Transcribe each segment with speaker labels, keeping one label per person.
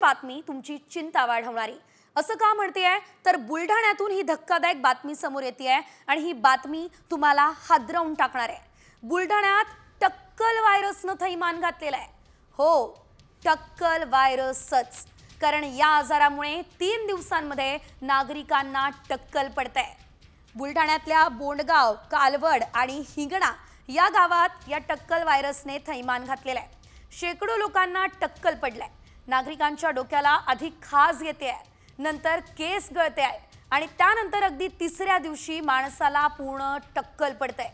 Speaker 1: बातमी तुमची चिंता वाढवणारी। असं का म्हणतेय तर बुलढाण्यातून ही धक्कादायक बातमी समोर येतेय आणि ही बातमी तुम्हाला हादरवून टाकणार आहे। बुलढाण्यात टक्कल व्हायरसनं थैमान घातलेलं आहे। हो, टक्कल व्हायरसच। कारण या आजारामुळे 3 दिवसांमध्ये नागरिकांना टक्कल पडते। बुलढाण्यातल्या बोंडगाव, कालवड आणि हिंगणा या गावात या टक्कल व्हायरसने थैमान घातलेलं आहे। शेकडो लोकांना टक्कल पडलंय। नागरिकांच्या डोक्याला आधी खाज येते आहे, नंतर केस गळते आहे आणि त्यानंतर अगदी तिसऱ्या दिवशी माणसाला पूर्ण टक्कल पडते।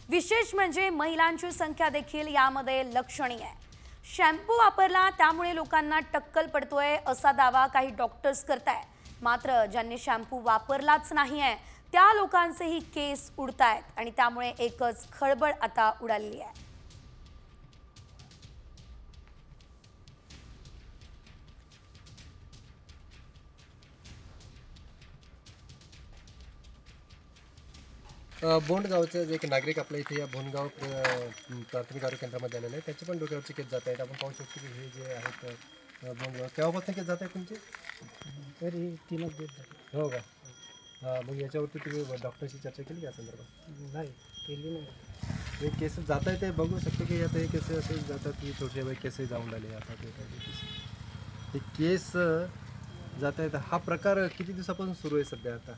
Speaker 1: विशेष म्हणजे महिलांची संख्या देखील यामध्ये लक्षणीय आहे। शॅम्पू वापरला त्यामुळे लोकांना टक्कल पडतोय असा दावा काही डॉक्टर्स करतायत। मात्र ज्यांनी शॅम्पू वापरलाच नाहीये त्या लोकांचेही केस उडतायत आणि त्यामुळे एकच खळबळ आता उडालेली आहे।
Speaker 2: बोंडगावचे जे एक नागरिक आपल्या इथे या बोंडगाव प्राथमिक आरोग्य केंद्रामध्ये आलेले आहेत, त्याचे पण डोक्यावरचे केस जात आहेत। आपण पाहू शकतो की हे जे आहेत बोंडगाव, केव्हापासून केस जात आहेत तुमचे?
Speaker 3: तरी 3 दिवस झाले।
Speaker 2: हो का? मग याच्यावरती तुम्ही डॉक्टरशी चर्चा केली या संदर्भात?
Speaker 3: नाही केली नाही।
Speaker 2: हे केस जात आहे ते बघू शकतो की आता हे केस असे जातात की छोटे बाई केस जाऊन राहिले आता हे केस जात आहेत। हा प्रकार किती दिवसापासून सुरू आहे सध्या आता?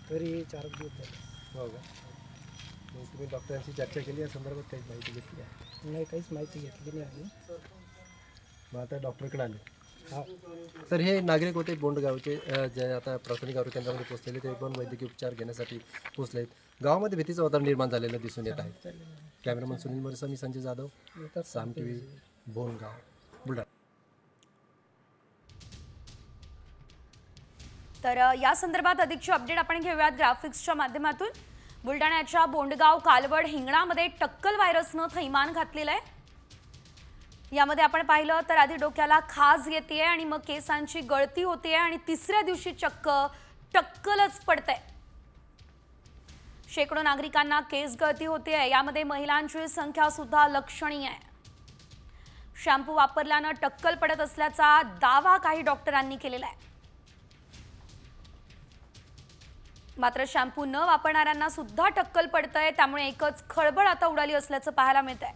Speaker 3: तरी 4 दिवस झाले।
Speaker 2: हो का? मग तुम्ही डॉक्टरांशी चर्चा केली या संदर्भात काही माहिती घेतली आहे?
Speaker 3: नाही, काहीच माहिती घेतली नाही आम्ही।
Speaker 2: मग आता डॉक्टरकडे आले?
Speaker 3: हा,
Speaker 2: तर हे नागरिक होते बोंडगावचे, जे आता प्राथमिक आरोग्य केंद्रामध्ये पोहोचलेले, ते पण वैद्यकीय उपचार घेण्यासाठी पोहोचले आहेत। गावामध्ये भीतीचं वातावरण निर्माण झालेलं दिसून येत आहे। कॅमेरामन सुनील मोरेसह मी संजय जाधव, साम TV, बोंडगाव, बुलढाणा।
Speaker 1: तर या संदर्भात अधिकची अपडेट आपण घेऊयात ग्राफिक्सच्या माध्यमातून। बुलढाण्याच्या बोंडगाव, कालवड, हिंगणामध्ये टक्कल व्हायरसनं थैमान घातलेलं आहे। यामध्ये आपण पाहिलं तर आधी डोक्याला खाज येते आणि मग केसांची गळती होते आणि तिसऱ्या दिवशी चक्क टक्कलच पडते। शेकडो नागरिकांना केस गळती होते। यामध्ये महिलांची संख्या सुद्धा लक्षणीय आहे। शॅम्पू वापरल्यानं टक्कल पडत असल्याचा दावा काही डॉक्टरांनी केलेला आहे। मात्र शॅम्पू न वापरणाऱ्यांना सुद्धा टक्कल पडतंय, त्यामुळे एकच खळबळ आता उडाली असल्याचं पाहायला मिळतंय।